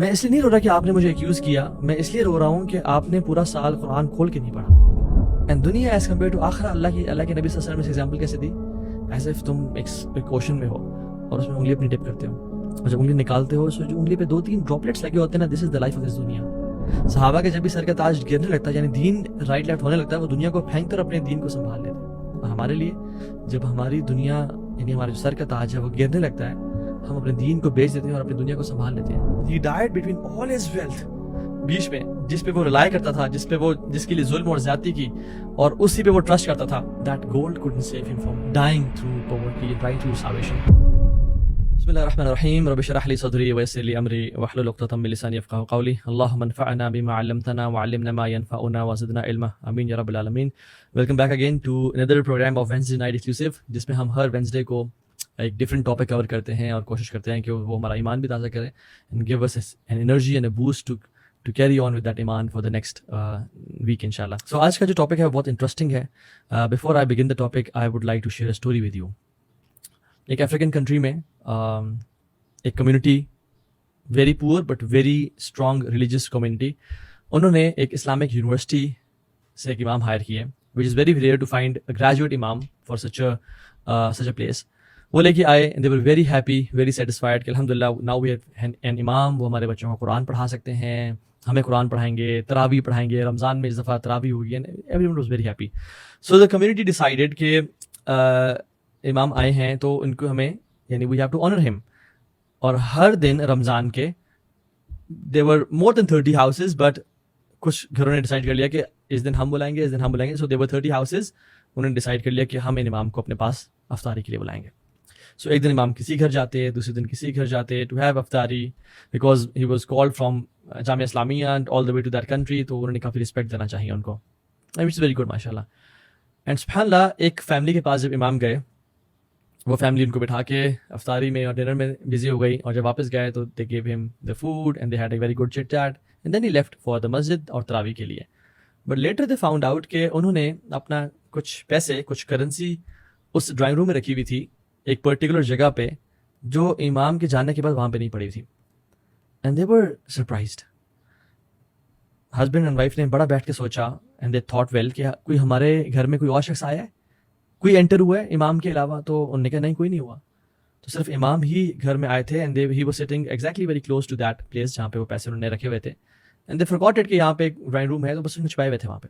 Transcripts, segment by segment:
میں اس لیے نہیں رو رہا کہ آپ نے مجھے ایکیوز کیا, میں اس لیے رو رہا ہوں کہ آپ نے پورا سال قرآن کھول کے نہیں پڑھا. اینڈ دنیا ایز کمپیئر ٹو آخرہ, اللہ کے نبی صلی اللہ علیہ وسلم نے ایگزامپل کیسے دی, ایز اف تم ایک اوشن میں ہو اور اس میں انگلی اپنی ڈپ کرتے ہو, اور جب انگلی نکالتے ہو جو انگلی پہ 2-3 ڈراپلیٹس لگے ہوتے ہیں نا, دس is the life of this دنیا. صحابہ کے جب بھی سر کا تاج گرنے لگتا ہے, یعنی دین رائٹ لیفٹ ہونے لگتا ہے, وہ دنیا کو پھینکتے اور اپنے دین کو سنبھال لیتے ہیں. اور ہمارے لیے جب ہماری دنیا یعنی ہمارے سر کا تاج ہے وہ گرنے لگتا ہے, ہم اپنے دین کو بیچ دیتے ہیں اور اپنی دنیا کو سنبھال لیتے ہیں. He died between all his wealth, بیچ میں جس پہ وہ ریلائی کرتا تھا, جس کے لیے ظلم اور زیادتی کی اور اسی پہ وہ ٹرسٹ کرتا تھا, that gold couldn't save him from dying through poverty and dying through starvation. بسم اللہ الرحمن الرحیم. رب اشرح لي صدری ويسر لي امری واحلل عقدۃ من لسانی يفقهوا قولی. اللهم انفعنا بما علمتنا وعلمنا ما ينفعنا وزدنا علما, امین یا رب العالمین. Welcome back again to another program of Wednesday Night Exclusive, جس میں ہم ہر وینسڈے کو ایک ڈفرینٹ ٹاپک کور کرتے ہیں اور کوشش کرتے ہیں کہ وہ ہمارا ایمان بھی تازہ کرے and give us an energy and a boost to carry on with that ایمان فار دا نیکسٹ ویک ان شاء اللہ. سو آج کا جو ٹاپک ہے وہ بہت انٹرسٹنگ ہے. Before I begin the topic I would like to share a story with you. ایک افریقن کنٹری میں ایک community, very poor but very strong religious community, انہوں نے ایک اسلامک یونیورسٹی سے ایک امام ہائر کیے, which is very rare to find a graduate imam for such a place. وہ لے کے آئے, they were very happy, very satisfied کہ الحمد للہ ناؤ وی ہیو این امام, وہ ہمارے بچوں کو قرآن پڑھا سکتے ہیں, ہمیں قرآن پڑھائیں گے, تراویح پڑھائیں گے, رمضان میں اس دفعہ تراویح ہوگی, and every one was very happy. So the community decided کہ امام آئے ہیں تو ان کو ہمیں یعنی وی ہیو ٹو آنر ہم. اور ہر دن رمضان کے دے ور مور دین 30 ہاؤسز, بٹ کچھ گھروں نے ڈیسائڈ کر لیا کہ اس دن ہم بلائیں گے, اس دن ہم بلائیں گے. سو دے ور 30 ہاؤسز, انہوں نے ڈیسائڈ کر لیا کہ ہم ان امام کو اپنے پاس افطاری کے لیے بلائیں گے. سو ایک دن امام کسی گھر جاتے, دوسرے دن کسی گھر جاتے ٹو ہیو افطاری, because he was called from Jamia Islamia and all the way to that country, تو انہوں نے کافی رسپیکٹ دینا چاہیے ان کو. اٹس ویری گڈ ماشاء اللہ. اینڈ سبحان اللہ, ایک فیملی کے پاس جب امام گئے, وہ فیملی ان کو بٹھا کے افطاری میں اور ڈنر میں بزی ہو گئی, اور جب واپس گئے تو دے گیو ہم the food and they had a very good chit chat and then he left for the مسجد اور تراویح کے لیے. But later they found out کہ انہوں نے اپنا کچھ پیسے, کچھ کرنسی اس ڈرائنگ روم میں رکھی ہوئی تھی ایک پرٹیکولر جگہ پہ, جو امام کے جانے کے بعد وہاں پہ نہیں پڑی تھی. And they were surprised. Husband and wife نے بڑا بیٹھ کے سوچا اینڈ دے تھاٹ ویل کہ کوئی ہمارے گھر میں کوئی اور شخص آیا ہے, کوئی انٹر ہوا ہے امام کے علاوہ. تو انہوں نے کہا نہیں, کوئی نہیں ہوا. تو صرف امام ہی گھر میں آئے تھے, and he was sitting exactly very close to that place جہاں پہ وہ پیسے انہوں نے رکھے ہوئے تھے. اینڈ دے فورگاٹ اٹ کہ یہاں پہ ایک ڈرائنگ روم ہے, تو بس انہیں چھپائے ہوئے تھے وہاں پہ.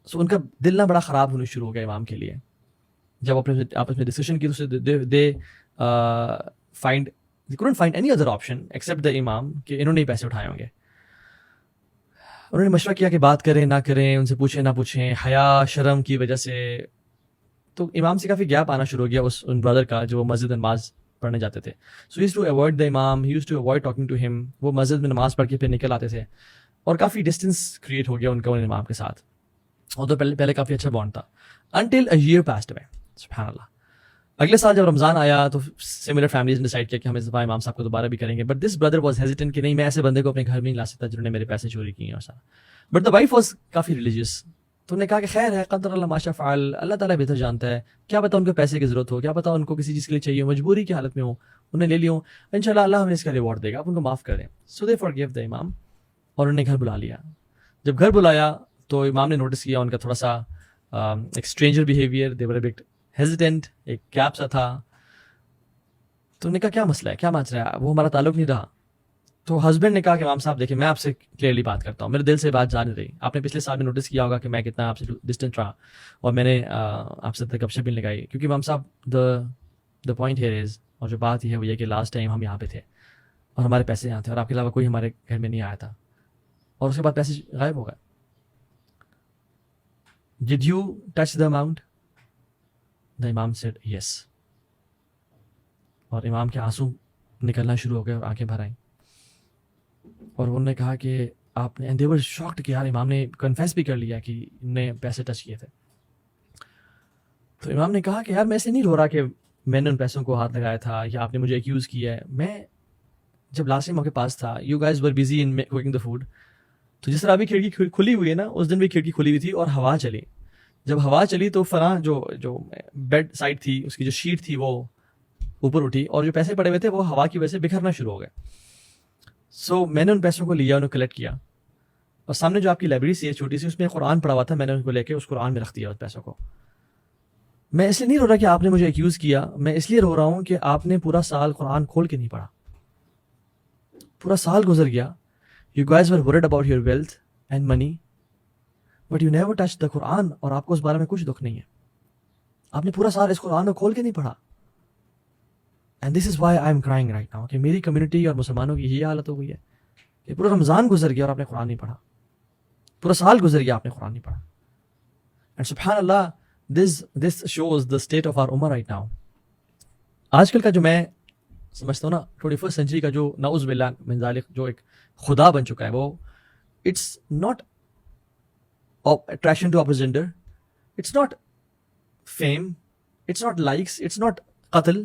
سو ان کا دل نہ بڑا خراب ہونا شروع ہو گیا امام کے لیے. جب اپنے آپس میں ڈسکشن کی تو دے couldn't find any other option except the امام کہ انہوں نے ہی پیسے اٹھائے ہوں گے. انہوں نے مشورہ کیا کہ بات کریں نہ کریں, ان سے پوچھیں نہ پوچھیں, حیا شرم کی وجہ سے. تو امام سے کافی گیپ آنا شروع ہو گیا ان بردر کا, جو وہ مسجد میں نماز پڑھنے جاتے تھے. سو he used to avoid the imam, he used to avoid talking to him. وہ مسجد میں نماز پڑھ کے پھر نکل آتے تھے, اور کافی ڈسٹینس کریٹ ہو گیا ان کا ان امام کے ساتھ. اور تو پہلے کافی اچھا بانڈ تھا, until a year passed away. سبحان اللہ. اگلے سال جب رمضان آیا تو سملر فیملیز نے ڈیسائڈ کیا کہ ہم اس دفعہ امام صاحب کو دوبارہ بھی کریں گے. But this brother was hesitant کہ نہیں, میں ایسے بندے کو اپنے گھر میں نہیں لا سکتا جنہوں نے میرے پیسے چوری کیے ہیں اور سارا. But the wife was coffee religious, تو انہوں نے کہا کہ خیر ہے, قدر اللہ ما شاء فعل, اللہ تعالیٰ بہتر جانتا ہے, کیا پتا ان کو پیسے کی ضرورت ہو, کیا پتا ان کو کسی چیز کے لیے چاہیے ہو, مجبوری کی حالت میں ہو, انہیں لے لیوں, انشاءاللہ اللہ ہمیں اس کا ریوارڈ دے گا, آپ ان کو معاف کر دیں. سو دے فارگیو دا امام, اور انہوں نے گھر بلا لیا. جب گھر بلایا تو امام نے نوٹس کیا ان کا تھوڑا سا ایک stranger behaviour, they were a but hesitant, ایک گیپ سا تھا. تو انہوں نے کہا کیا مسئلہ ہے, کیا مانچ رہا ہے, وہ ہمارا تعلق نہیں رہا. تو ہسبینڈ نے کہا کہ امام صاحب دیکھیں, میں آپ سے کلیئرلی بات کرتا ہوں, میرے دل سے بات جا نہیں رہی. آپ نے پچھلے سال میں نوٹس کیا ہوگا کہ میں کتنا آپ سے ڈسٹینٹ رہا, اور میں نے آپ سے گپ شپ بھی لگائی, کیونکہ امام صاحب دا پوائنٹ ہیئر از, اور جو بات یہ ہے وہ یہ کہ لاسٹ ٹائم ہم یہاں پہ تھے اور ہمارے پیسے یہاں تھے, اور آپ کے علاوہ کوئی ہمارے گھر میں نہیں آیا تھا, اور اس کے بعد پیسے غائب ہو گئے. Did you touch the amount? The imam said yes. اور امام کے آنسو نکلنا شروع ہو گئے اور آنکھیں بھر آئیں, اور انہوں نے کہا کہ آپ نے, they were shocked کہ یار امام نے کنفیس بھی کر لیا کہ انہوں نے پیسے ٹچ کیے تھے. تو امام نے کہا کہ یار میں ایسے نہیں رو رہا کہ میں نے ان پیسوں کو ہاتھ لگایا تھا یا آپ نے مجھے ایکیوز کیا ہے. میں جب لاسٹ ٹائم آپ کے پاس تھا, you guys were busy in cooking the food, تو جس طرح ابھی کھڑکی کھلی ہوئی ہے نا, اس دن بھی کھڑکی کھلی ہوئی تھی اور ہوا چلی. جب ہوا چلی تو فلاں جو بیڈ سائڈ تھی اس کی جو شیٹ تھی وہ اوپر اٹھی, اور جو پیسے پڑے ہوئے تھے وہ ہوا کی وجہ سے بکھرنا شروع ہو گئے. سو میں نے ان پیسوں کو لیا، انہیں کلیکٹ کیا، اور سامنے جو آپ کی لائبریری سی ہے چھوٹی سی، اس میں قرآن پڑا ہوا تھا، میں نے ان کو لے کے اس قرآن میں رکھ دیا اس پیسوں کو. میں اس لیے نہیں رو رہا کہ آپ نے مجھے ایکیوز کیا، میں اس لیے رو رہا ہوں کہ آپ نے پورا سال قرآن کھول کے نہیں پڑھا. پورا سال گزر گیا، you guys were worried about your wealth and money but you never touch the Quran, اور آپ کو اس بارے میں کچھ دکھ نہیں ہے. آپ نے پورا سال اس قرآن کو کھول کے نہیں پڑھا. And this is why I am crying right now کہ میری کمیونٹی اور مسلمانوں کی یہی حالت ہو گئی ہے کہ پورا رمضان گزر گیا اور آپ نے قرآن نہیں پڑھا، پورا سال گزر گیا آپ نے قرآن نہیں پڑھا. اینڈ سبحان اللہ this shows the state of our ummah right now. آج کل کا جو میں سمجھتا ہوں نا 21st سینچری کا جو نعوذ باللہ من ذالک جو ایک خدا بن چکا ہے، وہ it's not attraction to opposite gender, it's not fame, it's not likes, it's not قتل،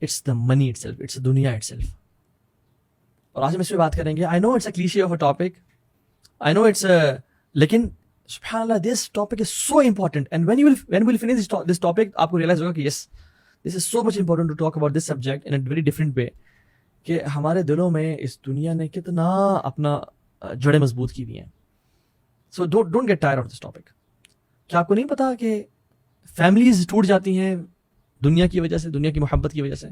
it's the money itself, it's dunya itself. اور آج ہم اس پہ بات کریں گے. I know it's a cliche of a topic, I know it's لیکن سبحان اللہ this topic is so important. And when we'll finish this topic آپ کو ریئلائز ہوگا کہ yes this is so much important to talk about this subject in a very different way, کہ ہمارے دلوں میں اس دنیا نے کتنا اپنا جڑیں مضبوط کی ہوئی ہیں. So don't get tire of this topic. کیا آپ کو نہیں پتا کہ فیملیز ٹوٹ جاتی ہیں دنیا کی وجہ سے، دنیا کی محبت کی وجہ سے؟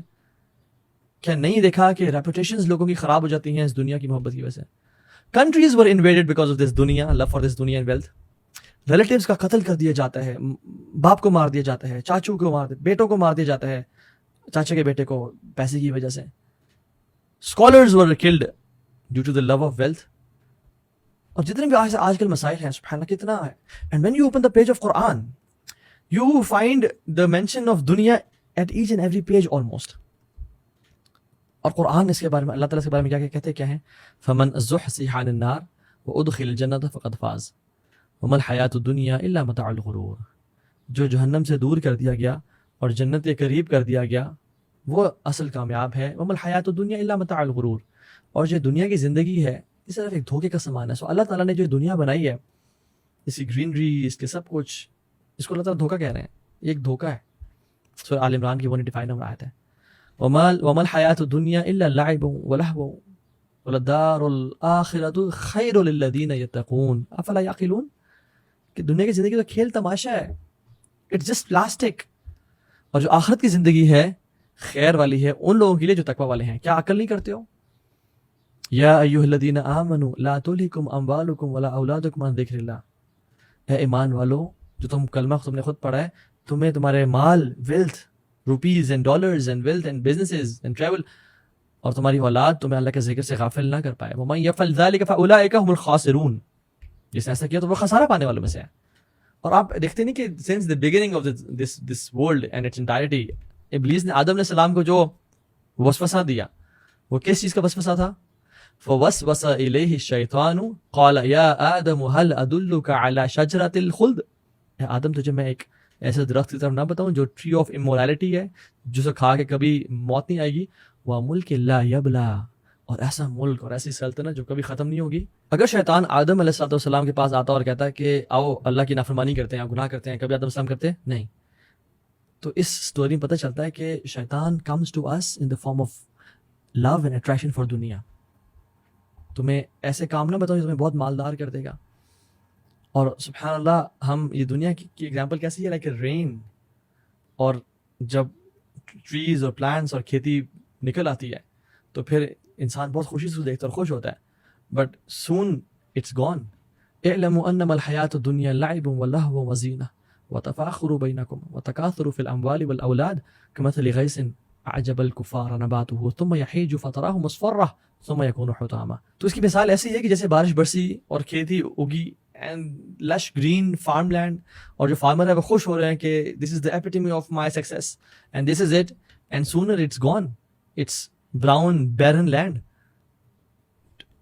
کیا نہیں دیکھا کہ ریپوٹیشنز لوگوں کی خراب ہو جاتی ہیں اس دنیا کی محبت کی وجہ سے؟ Countries were invaded because of this دنیا، لو فار دس دنیا اینڈ ویلتھ. ریلیٹیوز کا قتل کر دیا جاتا ہے، باپ کو مار دیا جاتا ہے، چاچو کو بیٹوں کو مار دیا جاتا ہے، چاچا کے بیٹے کو پیسے کی وجہ سے. Scholars were killed due to the love of wealth. اور جتنے بھی آج کل مسائل ہیں سبحان اللہ کتنا ہے. And when you open the page of Quran you find the mention of dunya at each and every page almost. اور قرآن اس کے بارے میں اللہ تعالیٰ کے بارے میں کیا کہتے کیا ہیں؟ فمن زحزح عن النار وادخل الجنة فقد فاز وما الحیاۃ الدنیا الا متاع الغرور. جو جہنم سے دور کر دیا گیا اور جنت کے قریب کر دیا گیا وہ اصل کامیاب ہے. وما الحیاۃ الدنیا الا متاع الغرور. اور جو دنیا کی زندگی ہے یہ صرف ایک دھوکے کا سامان ہے. سو اللہ تعالیٰ نے جو دنیا بنائی ہے، اس کی گرینری، اس کے سب کچھ، اس کو اللہ تعالیٰ دھوکہ کہہ رہے ہیں. یہ ایک دھوکہ ہے. سورہ آل عمران کی 185 نمبر آیت ہے. وما الحیاۃ الدنیا الا لعب ولہو وللدار الآخرۃ خیر للذین یتقون افلا یعقلون. کہ دنیا کی زندگی تو کھیل تماشا ہے، اٹس جسٹ پلاسٹک، اور جو آخرت کی زندگی ہے خیر والی ہے ان لوگوں کے لیے جو تقوی والے ہیں. کیا عقل نہیں کرتے ہو؟ یا ایھا الذین آمنوا لا تلھکم اموالکم ولا اولادکم عن ذکر اللہ. اے ایمان والو، جو تم کلمہ تم نے خود پڑھا ہے، تمہیں تمہارے مال، wealth, rupees and dollars and wealth and businesses and travel, اور تمہاری اولاد تمہیں اللہ کے ذکر سے غافل نہ کر پائے. ومن یفعل ذلک فاولئک هم الخاسرون. جس نے ایسا کیا تو وہ خسارہ پانے والوں میں سے ہے. اور آپ دیکھتے نہیں کہ since the beginning of this world and its entirety, ابلیس نے آدم علیہ السلام کو جو وسوسہ دیا وہ کس چیز کا وسوسہ تھا؟ فوسوس الیہ الشیطان قال یا آدم هل ادلک علی شجرۃ الخلد. اے آدم تجھے میں ایک ایسے درخت کی طرف نہ بتاؤں جو ٹری آف امورالٹی ہے، جسے کھا کے کبھی موت نہیں آئے گی، وملک لا یبلا، اور ایسا ملک اور ایسی سلطنت جو کبھی ختم نہیں ہوگی. اگر شیطان آدم علیہ السلام کے پاس آتا اور کہتا ہے کہ آؤ اللہ کی نافرمانی کرتے ہیں، گناہ کرتے ہیں، کبھی آدم السلام کرتے نہیں. تو اس سٹوری میں پتہ چلتا ہے کہ شیطان comes to us in the form of love and attraction for دنیا. تمہیں ایسے کام نہ بتاؤں جو تمہیں بہت مالدار کر دے گا. اور سبحان اللہ ہم یہ دنیا کی ایگزامپل کیسی ہے، لائک رین، اور جب ٹریز اور پلانٹس اور کھیتی نکل آتی ہے تو پھر انسان بہت خوشی سے دیکھتا ہے اور خوش ہوتا ہے. But soon it's gone. اعلموا انما الحیاۃ الدنیا لعب ولہو وزینہ وتفاخر بینکم وتکاثر فی الاموال والاولاد کمثل غیث اعجب الکفار نباتہ ثم یحیج فتراه مصفرہ ثم یکون حطاما. تو اس کی مثال ایسی ہے کہ جیسے بارش برسی اور کھیتی اگی اینڈ لش گرین فارم لینڈ، اور جو فارمر ہے وہ خوش ہو رہے ہیں کہ this is the epitome of my success and this is it, and sooner it's gone, it's brown barren land,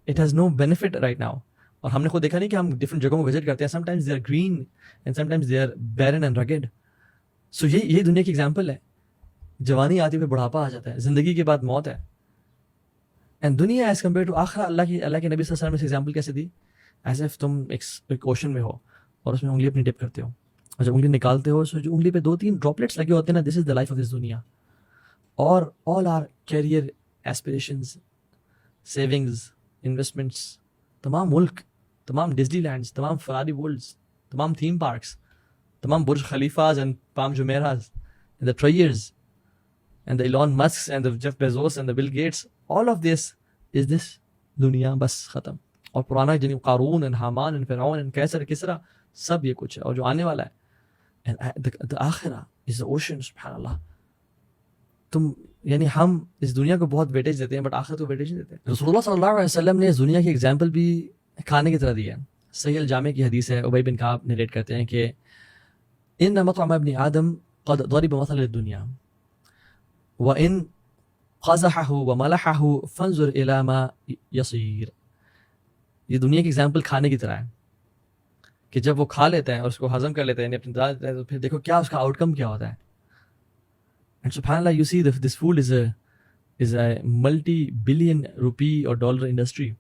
it has no benefit right now. اور ہم نے خود دیکھا نہیں کہ ہم ڈفرنٹ جگہوں کو وزٹ کرتے ہیں، sometimes they are green and sometimes they are barren and rugged. So یہ دنیا کی ایگزامپل ہے. جوانی آتی پہ بڑھاپا آ جاتا ہے، زندگی کے بعد موت ہے. اینڈ دنیا ایز کمپیئر ٹو آخرہ، اللہ کے نبی صلی اللہ علیہ وسلم نے ایگزامپل کیسے دی؟ ایز ایف تم ایک اوشن میں ہو اور اس میں انگلی اپنی ڈپ کرتے ہو، اور جب انگلی نکالتے ہو جو انگلی پہ 2-3 ڈراپلیٹس لگے ہوتے ہیں نا، دس is the life of this dunya. اور all our career aspirations savings, investments, تمام ملک، تمام ڈزنی لینڈس، تمام فراری ورلڈس، تمام تھیم پارکس، تمام Burj Khalifas and Palm Jumeirahs and the ٹریئرز and the Elon Musks and the Jeff Bezos and the Bill Gates, all of this is this dunya, بس ختم. اور پرانا جن Qarun and Haman and Firaun and Kaiser Kisra, سب یہ کچھ ہے. اور جو آنے والا ہے the آخرہ is the ocean. سبحان اللہ. تم یعنی ہم اس دنیا کو بہت ویٹیج دیتے ہیں بٹ آخرت کو ویٹیج نہیں دیتے. رسول اللہ صلی اللہ علیہ وسلم نے اس دنیا کی ایگزامپل بھی کھانے کی طرح دی ہے. صحیح الجامع کی حدیث ہے، ابی بن کعب نریٹ کرتے ہیں کہ ان مطعم ابن آدم قد ضرب مثل الدنیا وان قزحه وملحه فانظر الى ما يصير. یہ دنیا کی ایگزامپل کھانے کی طرح ہے کہ جب وہ کھا لیتے ہیں اور اس کو ہضم کر لیتے ہیں، یعنی اپنی دال دیتے ہیں، تو پھر دیکھو کیا اس کا آؤٹ کم کیا ہوتا ہے. اینڈ سبحان اللہ، you see this food is a multi billion rupee or dollar industry.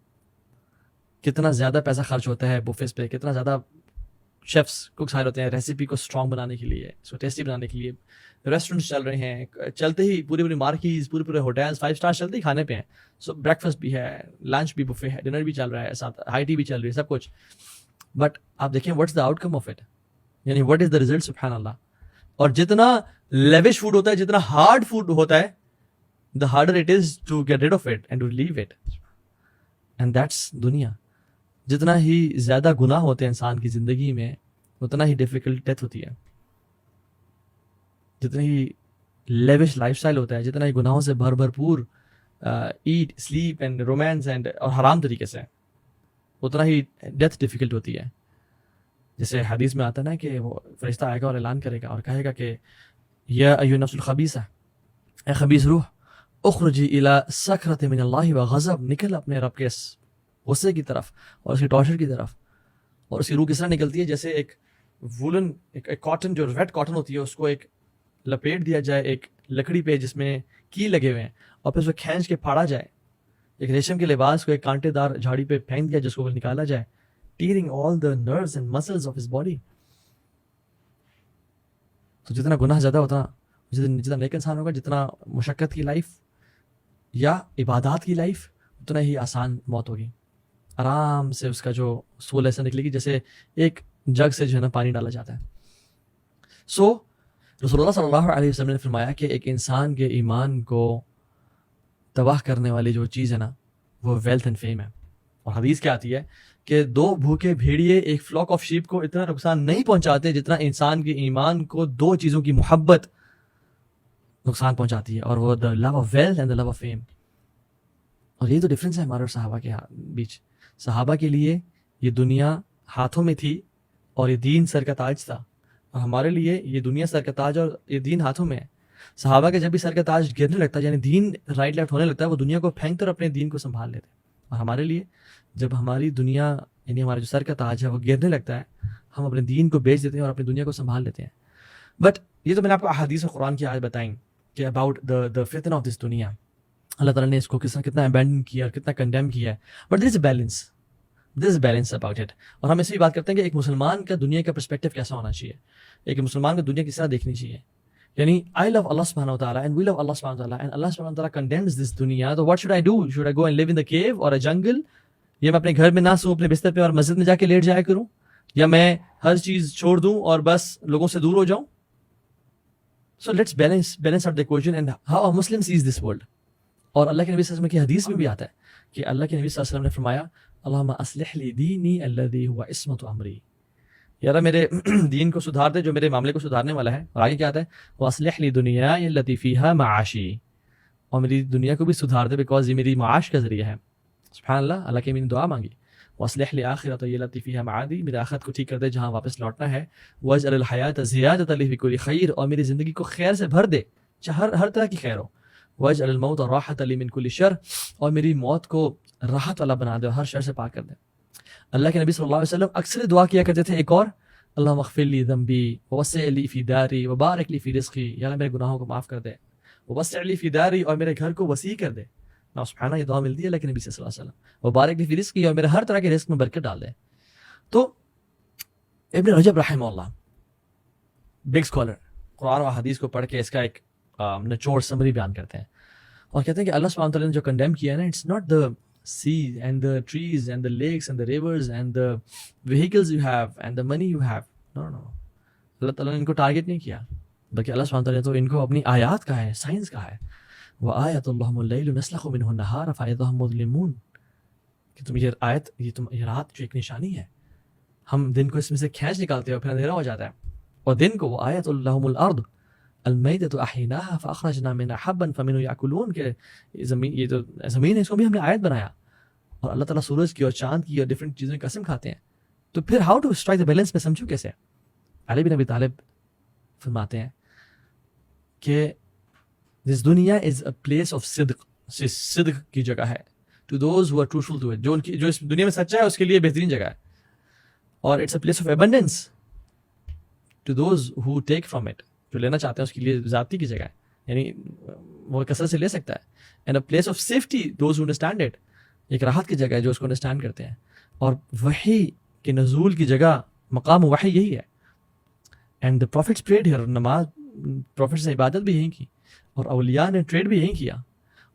کتنا زیادہ پیسہ خرچ ہوتا ہے بوفیز پہ، کتنا زیادہ شیفس کوکس ہائر ہوتے ہیں ریسیپی کو اسٹرانگ بنانے کے لیے، اس کو ٹیسٹی بنانے کے لیے. ریسٹورینٹس چل رہے ہیں، چلتے ہی پوری مارکیز، پورے ہوٹلس 5 اسٹار چلتے ہی کھانے پہ ہیں. سو بریکفاسٹ بھی ہے، لنچ بھی بفے ہے، ڈنر بھی چل رہا ہے، ساتھ ہائی ٹی بھی چل رہی ہے، سب کچھ. بٹ آپ دیکھیں what's the out come of it, یعنی واٹ از دا ریزلٹ. سبحان اللہ. اور جتنا لیوش فوڈ ہوتا ہے، جتنا ہارڈ فوڈ ہوتا ہے، the harder it is to get rid of it and to leave it. And that's dunya. جتنا ہی زیادہ گناہ ہوتے ہیں انسان کی زندگی میں، اتنا ہی ڈیفیکلٹ ڈیتھ ہوتی ہے. جتنا ہی لیوش لائف اسٹائل ہوتا ہے، جتنا ہی گناہوں سے بھرپور eat sleep and romance and اور حرام طریقے سے، اتنا ہی ڈیتھ ڈیفیکلٹ ہوتی ہے. جیسے حدیث میں آتا ہے نا کہ وہ فرشتہ آئے گا اور اعلان کرے گا اور کہے گا کہ یا ایھا النفس الخبیثہ، اے خبیث روح، اخرجی الی سکرۃ من اللہ وغضب، نکل اپنے رب کے غصے کی طرف اور اس کی ٹارچر کی طرف. اور اس کی روح کس طرح نکلتی ہے؟ جیسے ایک وولن، ایک کاٹن، جو ریڈ کاٹن ہوتی ہے، اس کو ایک لپیٹ دیا جائے ایک لکڑی پہ جس میں کی لگے ہوئے ہیں، اور پھر اس کو کھینچ کے پھاڑا جائے. ایک ریشم کے لباس کو ایک کانٹے دار جھاڑی پہ پھینک دیا جس کو نکالا جائے، tearing all the nerves and muscles of his body. تو جتنا گناہ زیادہ ہوتا، جتنا نیک انسان ہوگا، جتنا مشقت کی لائف یا عبادات کی لائف، اتنا ہی آسان موت ہوگی. آرام سے اس کا جو سول ایسا نکلے گی جیسے ایک جگ سے جو ہے نا پانی ڈالا جاتا ہے. سو رسول اللہ صلی اللہ علیہ وسلم نے فرمایا کہ ایک انسان کے ایمان کو تباہ کرنے والی جو چیز ہے نا، وہ ویلتھ اینڈ فیم ہے. اور حدیث کیا آتی ہے کہ 2 بھوکے بھیڑیے ایک فلاک آف شیپ کو اتنا نقصان نہیں پہنچاتے جتنا انسان کے ایمان کو 2 چیزوں کی محبت نقصان پہنچاتی ہے، اور وہ the love of wealth and the love of fame. اور یہ تو ڈفرینس ہے ہمارے اور صحابہ کے بیچ. صحابہ کے لیے یہ دنیا ہاتھوں میں تھی اور یہ دین سر کا تاج تھا، اور ہمارے لیے یہ دنیا سر کا تاج اور یہ دین ہاتھوں میں ہے. صحابہ کے جب بھی سر کا تاج گرنے لگتا ہے، یعنی دین رائٹ لیفٹ ہونے لگتا ہے، وہ دنیا کو پھینکتے اور اپنے دین کو سنبھال لیتے. اور ہمارے لیے جب ہماری دنیا، یعنی ہمارا جو سر کا تاج ہے، وہ گرنے لگتا ہے، ہم اپنے دین کو بیچ دیتے ہیں اور اپنی دنیا کو سنبھال لیتے ہیں. بٹ یہ تو میں نے آپ کو احادیث اور قرآن کی آیت بتائیں کہ اباؤٹ دا فتنہ آف دس دنیا، اللہ تعالیٰ نے اس کو کتنا ابینڈن کیا اور کتنا کنڈیم کیا ہے. But there is a balance, there is a balance about it. اور ہم اس بھی بات کرتے ہیں کہ ایک مسلمان کا دنیا کا پرسپیکٹو کیسا ہونا چاہیے، ایک مسلمان کو دنیا کس طرح دیکھنی چاہیے. یعنی آئی لو اللہ سبحانہ وتعالیٰ اینڈ وی لو اللہ سبحانہ وتعالیٰ اینڈ اللہ سبحانہ وتعالیٰ کنڈیمز دس دنیا. تو what should I do? Should I go and live in the cave or a جنگل؟ یا میں اپنے گھر میں نہ سوں، اپنے بستر پہ اور مسجد میں جا کے لیٹ جایا کروں؟ یا میں ہر چیز چھوڑ دوں اور بس لوگوں سے دور ہو جاؤں؟ So let's balance out the equation and how a Muslim says this world. اور اللہ کے نبی صلی اللہ علیہ وسلم کی حدیث میں بھی آتا ہے کہ اللہ کے نبی صلی اللہ علیہ وسلم نے فرمایا اللہم اصلح لی دینی الذی هو عصمۃ امری، یا اللہ میرے دین کو سدھار دے جو میرے معاملے کو سدھارنے والا ہے. اور آگے کیا آتا ہے واصلح لی دنیای التی فیہا معاشی، اور میری دنیا کو بھی سدھار دے بیکاز یہ میری معاش کا ذریعہ ہے. سبحان اللہ. اللہ کے میں نے دعا مانگی واصلح لی آخرتی التی فیہا معادی، میرے آخرت کو ٹھیک کر دے جہاں واپس لوٹنا ہے. واجعل الحیاۃ زیادۃ لی فی کل خیر، اور میری زندگی کو خیر سے بھر دے، چاہے ہر طرح کی خیر ہو. واجعل الموت راحۃ لی من کل شر، اور میری موت کو راحت والا بنا دے، ہر شر سے پاک کر دے. اللہ کے نبی صلی اللہ علیہ وسلم اکثر دعا کیا کرتے تھے ایک اور، اللہم اغفر لی ذنبی ووسع لی فی داری وبارک لی فی رزقی، یا اللہ میرے گناہوں کو معاف کر دے، ووسع لی فی داری، اور میرے گھر کو وسیع کر دے. نا سبحانہ، یہ دعا ملتی ہے اللہ کے نبی صلی اللہ علیہ وسلم. وبارک لی فی رزقی، اور میرے ہر طرح کے رزق میں برکت ڈال دے. تو ابن رجب رحمہ اللہ، بگ اسکالر، قرآن و حدیث کو پڑھ کے اس کا ایک نچوڑ سمری بیان کرتے ہیں اور کہتے ہیں کہ اللہ سبحانہ وتعالیٰ نے جو کنڈیم کیا ہے نا، it's not sea and the trees and the lakes and the rivers and the vehicles you have and the money you have. No. اللہ تعالیٰ نے ان کو ٹارگیٹ نہیں کیا, بلکہ اللہ سبحانہ تعالیٰ نے تو ان کو اپنی آیات کہا ہے, سائنس کہا ہے. وَآیَةٌ لَهُمُ اللَّيْلُ نَسْلَخُ مِنْهُ النَّهَارَ فَإِذَا هُمْ مُظْلِمُونَ, کہ تم یہ آیت, یہ رات جو ایک نشانی ہے, ہم دن کو اس میں سے کھینچ نکالتے ہیں اور پھر اندھیرا ہو جاتا ہے. اور دن کو وَآیَةٌ لَهُمُ الْأَرْضُ الْمَيْدَةُ أَحْيَيْنَاهَا فَأَخْرَجْنَا مِنْهَا حَبًّا فَمِنْهُ يَأْكُلُونَ, کہ زمین, یہ تو زمین ہے, اس کو بھی ہم نے آیت بنایا. اور اللہ تعالیٰ سورج کی اور چاند کی اور ڈفرینٹ چیزوں کی قسم کھاتے ہیں. تو پھر how to strike the balance میں سمجھو کیسے. علی بن ابی طالب فرماتے ہیں کہ دس دنیا از اے پلیس آف صدق, صدق کی جگہ ہے, to those who are truthful to it, جو اس دنیا میں سچا ہے اس کے لیے بہترین جگہ ہے. اور it's a place of abundance to those who take from it, جو لینا چاہتے ہیں اس کے لیے ذاتی کی جگہ ہے, یعنی وہ کثرت سے لے سکتا ہے. And a place of safety those who understand it, ایک راحت کی جگہ ہے جو اس کو انڈرسٹینڈ کرتے ہیں. اور وحی کے نزول کی جگہ, مقام وحی یہی ہے. And the prophets prayed here, نماز پروفٹس نے عبادت بھی یہیں کی, اور اولیاء نے ٹریڈ بھی یہیں کیا,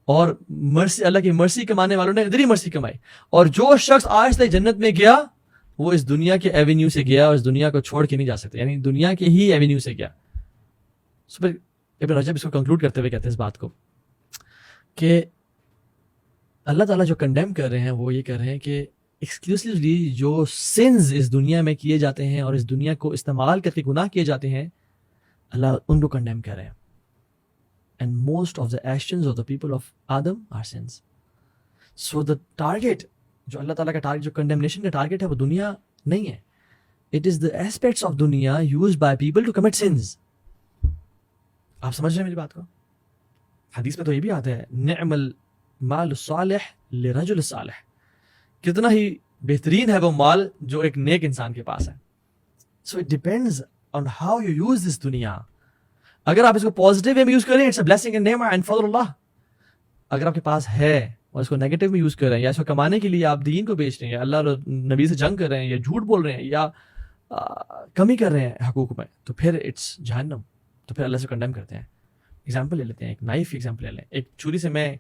اور مرسی, اللہ کی مرسی کمانے والوں نے ادھر ہی مرسی کمائی. اور جو شخص آج تک جنت میں گیا وہ اس دنیا کے ایونیو سے گیا, اور اس دنیا کو چھوڑ کے نہیں جا سکتے, یعنی دنیا کے ہی ایونیو سے گیا. سو پھر ابن رجب اس کو کنکلوڈ کرتے ہوئے کہتے ہیں اس بات کو کہ اللہ تعالیٰ جو کنڈیم کر رہے ہیں وہ یہ کر رہے ہیں کہ ایکسکلوسیولی جو سنز اس دنیا میں کیے جاتے ہیں اور اس دنیا کو استعمال کر کے گناہ کیے جاتے ہیں, اللہ ان کو کنڈیم کر رہے ہیں. And most of the actions of the people of Adam are sons. So the target, جو اللہ تعالیٰ کا ٹارگیٹ, جو کنڈیمنیشن کا ٹارگیٹ ہے وہ دنیا نہیں ہے. It is the aspects of dunya used by people to commit sins. آپ سمجھ رہے ہیں میری بات کو؟ حدیث میں تو یہ بھی آتا ہے, نعم المال الصالح لرجل صالح, کتنا ہی بہترین ہے وہ مال جو ایک نیک انسان کے پاس ہے. So it depends on how you use this دنیا. اگر آپ اس کو پازیٹیو وے میں یوز کریں, it's a blessing and nimah and fazl Allah. اگر آپ کے پاس ہے اور اس کو نیگیٹو میں یوز کر رہے ہیں, یا اس کو کمانے کے لیے آپ دین کو بیچ رہے ہیں, یا اللہ اور نبی سے جنگ کر رہے ہیں, یا جھوٹ بول رہے ہیں, یا کمی کر رہے ہیں حقوق میں, تو پھر اٹس جہنم, تو پھر اللہ سے کنڈیم کرتے ہیں. ایگزامپل لے لیتے ہیں, ایک نائف کی ایگزامپل لے لیں. ایک چھری سے میں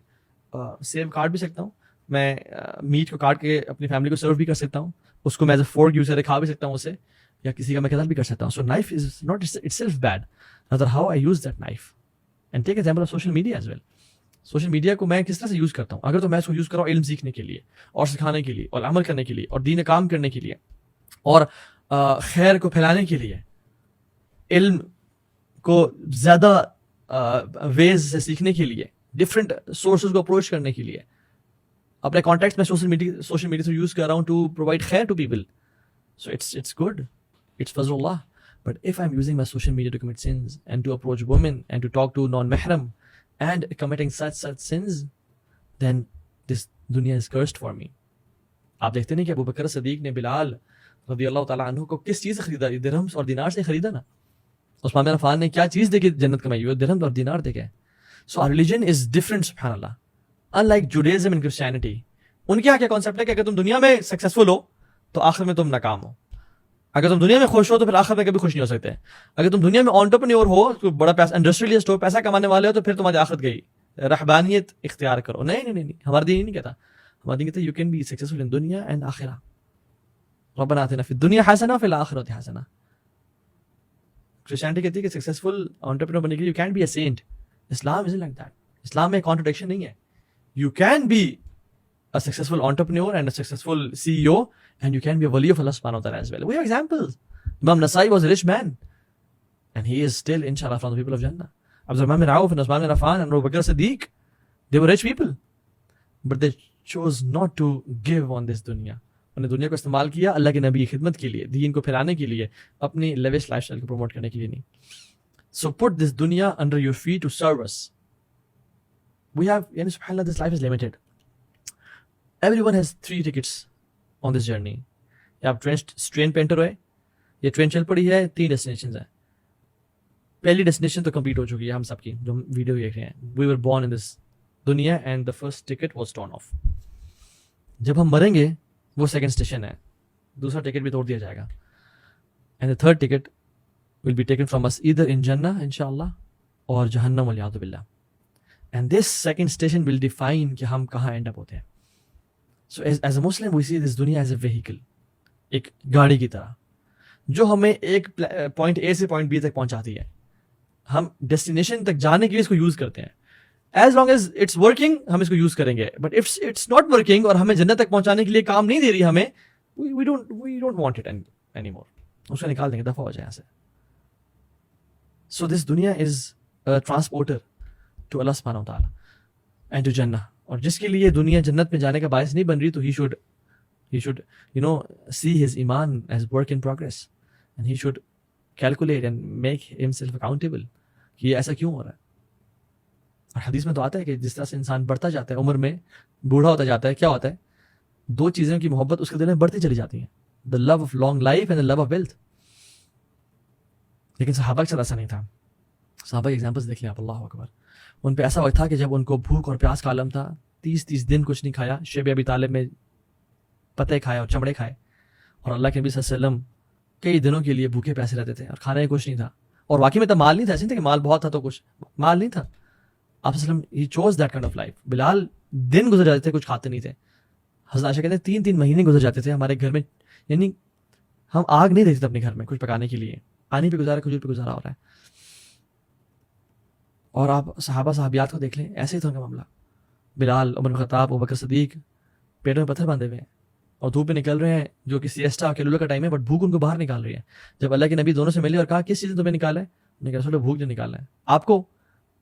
سیب کاٹ بھی سکتا ہوں, میں میٹ کو کاٹ کے اپنی فیملی کو سرو بھی کر سکتا ہوں, اس کو میں ایز اے فورک یوز کر کے کھا بھی سکتا ہوں اسے, یا کسی کا میں قتل بھی کر سکتا ہوں. So knife is not itself bad, rather how I use that knife. And take example of social media as well. Social media کو میں کس طرح سے یوز کرتا ہوں. اگر تو میں اس کو یوز کر رہا ہوں علم سیکھنے کے لیے اور سکھانے کے لیے اور عمل کرنے کے لیے اور دین کام کرنے کے لیے اور خیر کو پھیلانے کے لیے, علم کو زیادہ ویز سے سیکھنے کے لیے, ڈفرینٹ سورسز کو اپروچ کرنے کے لیے, اپنے کانٹیکٹس میں سوشل میڈیا سے یوز کر رہا ہوں ٹو پرووائڈ خیر to people. So it's good, it's فضل اللہ. But if I'm using my social media to commit sins and to approach women and to talk to non-mahram and committing such sins, then this dunya is cursed for me. آپ دیکھتے نہیں کہ ابو بکر صدیق نے بلال رضی اللہ تعالیٰ عنہ کو کس چیز سے خریدا؟ درہم اور دینار سے خریدا نا. عثمان بن عفان نے کیا چیز دے کے جنت کمائی؟ وہ درہم اور دینار دے کے. So our religion is different, سبحان اللہ. Unlike Judaism and Christianity, ان کے کیا کانسیپٹ ہے کہ اگر تم دنیا میں سکسیسفل ہو تو آخر میں تم ناکام ہو. اگر تم دنیا میں خوش ہو تو پھر آخر میں کبھی خوش نہیں ہو سکتے. اگر تم دنیا میں انٹرپرینور ہو, بڑا پیسہ انڈسٹریلسٹ ہو, پیسہ کمانے والے ہو, تو پھر تمہاری آخرت گئی. رہبانیت اختیار کرو. نہیں, ہمارا دین نہیں کہتا. ہمارا دین کہتا ہے you can be successful in دنیا اینڈ آخرہ. ربنا آتنا فی الدنیا حسنہ وفی الآخرۃ حسنہ. کرسچینٹی کہتی ہے کہ سکسیسفل انٹرپرینور بننے کے لیے you can be a saint. اسلام isn't like that. اسلام میں کانٹرڈکشن نہیں ہے. You can be a successful entrepreneur and a successful CEO, and you can be a wali of Allah subhanahu wa ta'ala as well. We have examples. Imam Nasai was a rich man, and he is still, inshallah, from the people of Jannah. Abdurrahman bin Auf and Uthman bin Affan and Abu Bakr Siddiq, they were rich people, but they chose not to give on this dunya. انہیں دنیا کو استعمال کیا اللہ کے نبی کی خدمت کے لیے, دین کو پھیلانے کے لیے, اپنی لیوش لائف اسٹائل کو پروموٹ کرنے کے لیے نہیں. So put this dunya under your feet to serve us. We have, subhanallah, this life is limited. Everyone has 3 tickets on this journey. یا آپ ٹرین پینٹر ہوئے, یہ ٹرین چل پڑی ہے, 3 ڈیسٹینیشنز ہیں. پہلی ڈیسٹینیشن تو کمپلیٹ ہو چکی ہے ہم سب کی جو ہم ویڈیو دیکھ رہے ہیں. We were born in this دنیا and the first ticket was torn off. جب ہم مریں گے وہ سیکنڈ اسٹیشن ہے, دوسرا ٹکٹ بھی توڑ دیا جائے گا. And the third ticket will be taken from us either in Jannah inshallah or Jahannam waliyadu billah. And this second station will define کہ ہم کہاں اینڈ اپ ہوتے ہیں. So as a Muslim we see this dunya as a vehicle, ایک گاڑی کی طرح جو ہمیں ایک پوائنٹ اے سے پوائنٹ بی تک پہنچاتی ہے. ہم ڈیسٹینیشن تک جانے کے لیے اس کو یوز کرتے ہیں. As long as it's working ہم اس کو یوز کریں گے, but if it's not working اور ہمیں جنت تک پہنچانے کے لیے کام نہیں دے رہی ہمیں, we don't want it anymore, اس کو نکال دیں گے, دفعہ ہو جائے یہاں سے. So this dunya is a transporter to Allah subhanahu wa ta'ala and to Jannah. اور جس کے لیے دنیا جنت میں جانے کا باعث نہیں بن رہی تو he should see his iman as work in progress and he should calculate and make himself accountable کہ یہ ایسا کیوں ہو رہا ہے. اور حدیث میں تو آتا ہے کہ جس طرح سے انسان بڑھتا جاتا ہے, عمر میں بوڑھا ہوتا جاتا ہے, کیا ہوتا ہے, دو چیزوں کی محبت اس کے دل میں بڑھتی چلی جاتی ہیں, the love of long life and the love of wealth. لیکن صحابہ کے ساتھ ایسا نہیں تھا. صحابہ کے ایگزامپلس دیکھ لیں آپ, اللہ اکبر. ان پہ ایسا وقت تھا کہ جب ان کو بھوک اور پیاس کا عالم تھا, 30 دن کچھ نہیں کھایا, شیب ابی طالب میں پتے کھائے اور چمڑے کھائے, اور اللہ کے نبی صلی اللہ علیہ وسلم کئی دنوں کے لیے بھوکے پیاسے رہتے تھے اور کھانے میں کچھ نہیں تھا. اور واقعی میں تو مال نہیں تھا, ایسے نہیں تھا کہ مال بہت تھا تو کچھ مال نہیں تھا. آپ صلی اللہ علیہ وسلم he chose that kind of life. بلال دن گزر جاتے تھے کچھ کھاتے نہیں تھے. حضرت عائشہ کہتے ہیں 3 مہینے گزر جاتے تھے ہمارے گھر میں, یعنی ہم آگ نہیں دیتے تھے اپنے گھر میں کچھ پکانے کے لیے, پانی پہ گزارا, کھجور پہ گزارا ہو رہا ہے. اور آپ صحابہ صحابیات کو دیکھ لیں, ایسے ہی تھا ان کا معاملہ. بلال, عمر بن خطاب, ابوبکر صدیق پیٹوں میں پتھر باندھے ہوئے ہیں اور دھوپ میں نکل رہے ہیں, جو کہ سیسٹا کیلولا کا ٹائم ہے, بٹ بھوک ان کو باہر نکال رہی ہے. جب اللہ کے نبی دونوں سے ملے اور کہا کس چیز نے تمہیں نکالا ہے, انہوں نے کہا رسول بھوک نے نکالا ہے. آپ کو,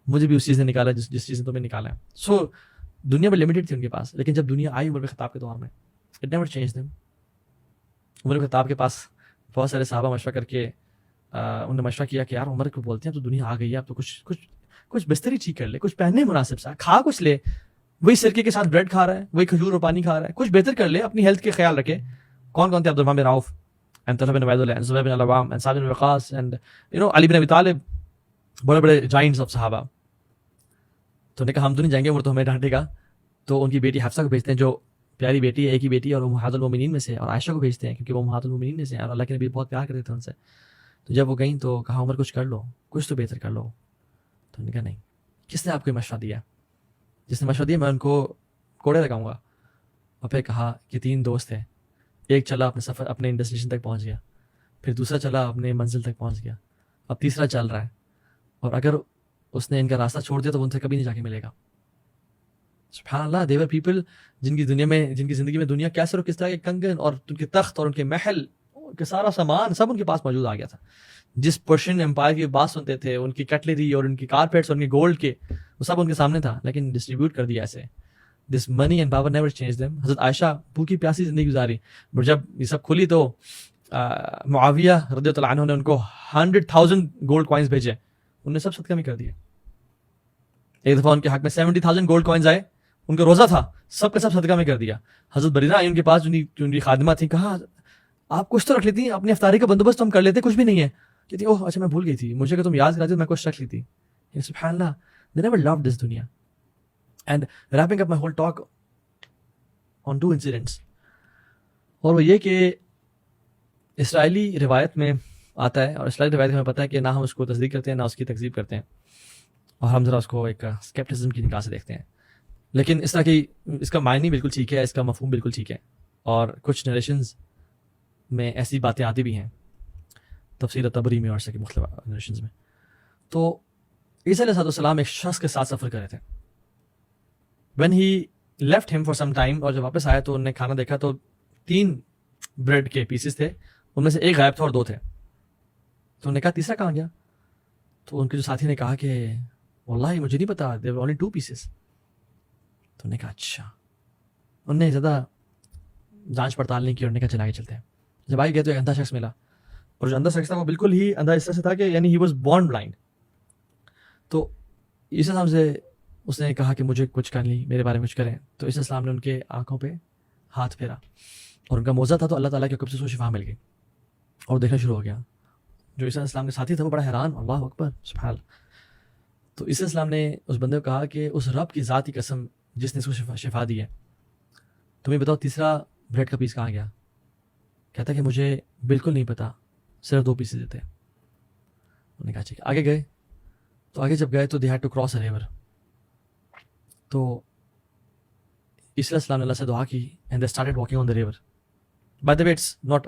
مجھے بھی اس چیز نے نکالا ہے جس چیز نے تمہیں نکالا ہے. سو دنیا میں لمیٹڈ تھی ان کے پاس, لیکن جب دنیا آئی عمر بن خطاب کے دور میں, اٹ نیور چینج دیم. عمر بن خطاب کے پاس بہت سارے صحابہ مشورہ کر کے انہوں نے مشورہ کیا کہ یار عمر کو بولتے ہیں تو دنیا آ گئی ہے, اب تو کچھ بستری ٹھیک کر لے, کچھ پہننے مناسب سا, کھا کچھ لے, وہی سرکے کے ساتھ بریڈ کھا رہا ہے, وہی کھجور اور پانی کھا رہا ہے, کچھ بہتر کر لے, اپنی ہیلتھ کے خیال رکھے. کون تھے؟ عبد الرحمن بن عوف and Talha bin Ubaid Allah and Zubair bin Al Awwam and Saad bin Waqas and علی بن ابی طالب, بڑے بڑے جائنٹس آف صحابہ. تو نے کہا ہم تو نہیں جائیں گے, وہ تو ہمیں ڈانٹے گا. تو ان کی بیٹی حفصہ کو بھیجتے ہیں, جو پیاری بیٹی ہے, ایک ہی بیٹی ہے اور امہات المومنین میں سے, اور عائشہ کو بھیجتے ہیں کیونکہ وہ امہات المومنین میں سے اور اللہ کے نبی بہت پیار کرتے تھے ان سے. تو جب وہ گئیں تو کہا عمر کچھ کر لو, کچھ تو بہتر کر لو. تو انہوں نے کہا نہیں. کس نے آپ کو مشورہ دیا؟ جس نے مشورہ دیا میں ان کو کوڑے لگاؤں گا. اور پھر کہا کہ 3 دوست ہیں, ایک چلا اپنے سفر اپنے ڈیسٹینیشن تک پہنچ گیا, پھر دوسرا چلا اپنے منزل تک پہنچ گیا, اب تیسرا چل رہا ہے, اور اگر اس نے ان کا راستہ چھوڑ دیا تو ان سے کبھی نہیں جا کے ملے گا. سبحان اللہ, دیور پیپل جن کی زندگی میں دنیا کیسے اور کس طرح کے کنگن اور ان کے تخت اور ان کے محل, ان کے سارا سامان سب ان کے پاس موجود آ گیا تھا. جس پرشین امپائر کی بات سنتے تھے, ان کی کٹلری اور ان کی کارپیٹس اور ان کے گولڈ کے, وہ سب ان کے سامنے تھا, لیکن ڈسٹریبیوٹ کر دیا ایسے. This money and power never change them. حضرت عائشہ بھوکی پیاسی زندگی گزاری, اور جب یہ سب کھلی تو معاویہ رضی اللہ عنہ نے ان کو 100,000 گولڈ کوائنس بھیجے, انہوں نے سب صدقہ میں کر دیے. ایک دفعہ ان کے حق میں 70,000 گولڈ کوائنس آئے, ان کا روزہ تھا, سب کا سب صدقہ میں کر دیا. حضرت بریرہ آئی ان کے پاس, جو ان کی خادمہ تھیں, کہا آپ کچھ تو رکھ لیتی, اپنی افطاری کا بندوبست ہم کر لیتے, کچھ بھی نہیں ہے. کہتی اوہ اچھا میں بھول گئی تھی, مجھے کہ تم یاد کراتی میں کچھ رکھ لیتی. سبحان اللہ, they never loved this dunya. And wrapping up my whole talk on 2 incidents, اور وہ یہ کہ اسرائیلی روایت میں آتا ہے, اور اسرائیلی روایت میں ہمیں پتہ ہے کہ نہ ہم اس کو تصدیق کرتے ہیں نہ اس کی تکذیب کرتے ہیں, اور ہم ذرا اس کو ایک اسکیپٹزم کی نگاہ سے دیکھتے ہیں. لیکن اس طرح کی اس کا معنی بالکل ٹھیک ہے, اس کا مفہوم بالکل ٹھیک ہے, اور کچھ نریشنز میں ایسی باتیں آتی بھی ہیں, تفسیر طبری میں اور ایسے مختلف نریشنز میں. تو عیسیٰ علیہ السلام ایک شخص کے ساتھ سفر کر رہے تھے. when he left him for some time, اور جب واپس آیا تو انہوں نے کھانا دیکھا تو 3 بریڈ کے پیسز تھے, ان میں سے ایک غائب تھا اور 2 تھے. تو انہوں نے کہا تیسرا کہاں گیا؟ تو ان کے جو ساتھی نے کہا کہ واللہ مجھے نہیں پتا, there were only 2 pieces. تو انہوں نے کہا اچھا. انہوں نے زیادہ جانچ پڑتال نہیں کی, انہوں نے کہا چلا کے چلتے ہیں. جب آگے گئے تو ایک اندھا شخص ملا, اور جو اندھا شخص تھا وہ بالکل ہی اندھا اس طرح سے تھا کہ یعنی he was born blind. تو عیسیٰ السلام سے اس نے کہا کہ مجھے کچھ کر لیں, میرے بارے میں کچھ کریں. تو عیسیٰ السلام نے ان کے آنکھوں پہ ہاتھ پھیرا, اور ان کا موزہ تھا تو اللہ تعالیٰ کے حکم سے اس کو شفا مل گئی اور دیکھنا شروع ہو گیا. جو عیسیٰ السلام کے ساتھی تھا وہ بڑا حیران, اللہ اکبر سبحان اللہ. تو عیسیٰ السلام نے اس بندے کو کہا کہ اس رب کی ذات کی قسم جس نے اس کو شفا دی ہے, تمہیں بتاؤ تیسرا بریڈ کا پیس کہاں گیا؟ کہتا کہ مجھے بالکل نہیں پتا, صرف 2 پیسز دیتے. انہوں نے کہا ٹھیک. آگے گئے تو آگے جب گئے تو they had to cross a river. تو عیسیٰ علیہ السلام نے اللہ سے دعا کی, and they started walking on the river. By the way, it's not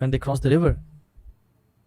when they crossed the river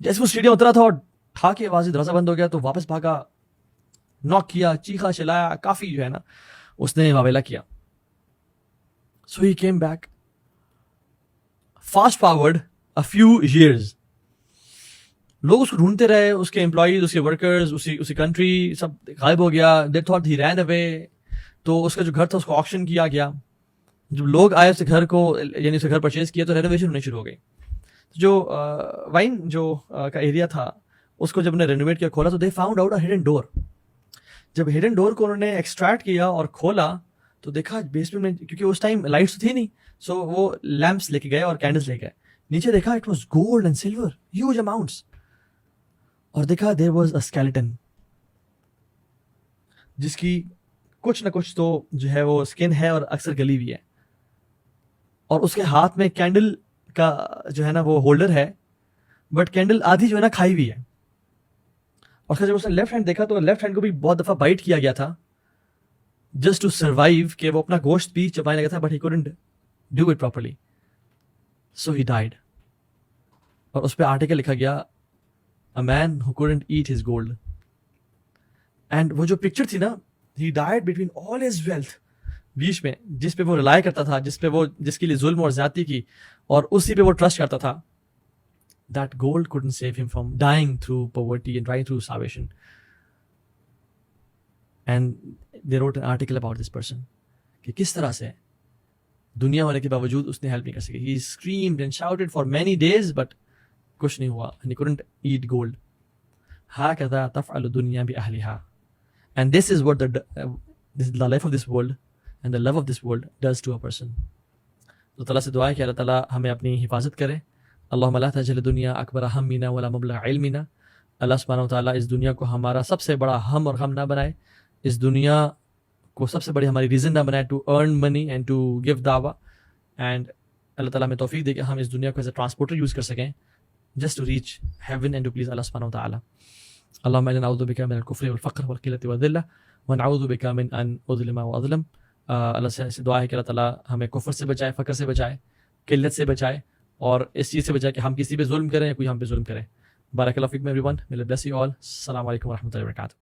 جیسے وہ سیڑھیاں اترا تھا اور ٹھا کے آواز دروازہ بند ہو گیا تو واپس بھاگا, ناک کیا, چیخا چلایا, کافی جو ہے نا اس نے واویلا کیا. So he came back. Fast forward a few years, لوگ اس کو ڈھونڈتے رہے, اس کے امپلائیز, اس کے ورکرز, اسی کنٹری سب غائب ہو گیا. they thought he ran away. تو اس کا جو گھر تھا اس کو آکشن کیا گیا. جب لوگ آئے اس گھر کو, یعنی اس کا گھر پرچیز کیا, تو رینوویشن ہونے شروع ہو گئی. جو وائن جو کا ایریا تھا اس کو جب نے رینوویٹ کیا, کھولا, تو they found out a hidden door. جب ہڈن ڈور کو انہوں نے ایکسٹریکٹ کیا اور کھولا تو دیکھا بیسمنٹ میں, کیونکہ اس ٹائم لائٹس تھی نہیں, سو وہ لیمپس لے کے گئے اور کینڈلس لے گئے. نیچے دیکھا it was gold and silver, huge amounts. اور دیکھا دیر واز اے اسکیلیٹن جس کی کچھ نہ کچھ تو جو ہے وہ اسکن ہے اور اکثر گلی ہوئی ہے, اور اس کے ہاتھ میں کینڈل کا جو ہے نا وہ ہولڈر ہے, بٹ کینڈل آدھی جو ہے نا کھائی ہوئی ہے. اور جب اس نے لیفٹ ہینڈ دیکھا تو لیفٹ ہینڈ کو بھی بہت دفعہ بائٹ کیا گیا تھا جسٹ ٹو سروائیو, کہ وہ اپنا گوشت بھی چبانے لگا تھا, but he couldn't do it properly, so he died. اور اس پہ آرٹیکل لکھا گیا a man who couldn't eat his gold. And وہ جو پکچر تھی نا, he died between all his wealth, بیچ میں جس پہ وہ ریلائی کرتا تھا, جس کے لیے ظلم اور زیادتی کی اور اسی پہ وہ ٹرسٹ کرتا تھا, that gold couldn't save him from dying through poverty and dying through starvation. And they wrote an article about this person کہ کس طرح سے دنیا ہونے کے باوجود اس نے ہیلپ نہیں کر سکی. He screamed and shouted for many days but کچھ نہیں ہوا, and he couldn't eat gold. هكذا تفعل الدنيا بأهلها. And this is what the life of this world and the love of this world does to a person. اللہ تعالیٰ سے دعا ہے کہ اللہ تعالیٰ ہمیں اپنی حفاظت کرے. اللہم لا تجعل الدنیا اکبر ہمنا ولا مبلغ علمنا. اللہ سبحانہ و تعالیٰ اس دنیا کو ہمارا سب سے بڑا ہم اور غم نہ بنائے, اس دنیا کو سب سے بڑی ہماری ریزن نہ بنائے to earn money and to give دعویٰ. اینڈ اللہ تعالیٰ ہمیں توفیق دے کہ ہم اس دنیا کو ایز اے ٹرانسپورٹر یوز کر سکیں just to reach heaven and to please Allah subhanahu wa ta'ala. اللهم إنا نعوذ بك من الكفر والفقر والقلة والذلة ونعوذ بك من أن أظلم وأظلم. اللہ سے دعا ہے کہ اللہ تعالیٰ ہمیں کفر سے بچائے, فقر سے بچائے, قلت سے بچائے, اور اس چیز سے بچائے کہ ہم کسی پہ ظلم کریں یا کوئی ہم پہ ظلم کرے. بارک اللہ فیکم everyone. May Allah bless you all. السلام علیکم ورحمۃ اللہ وبرکاتہ.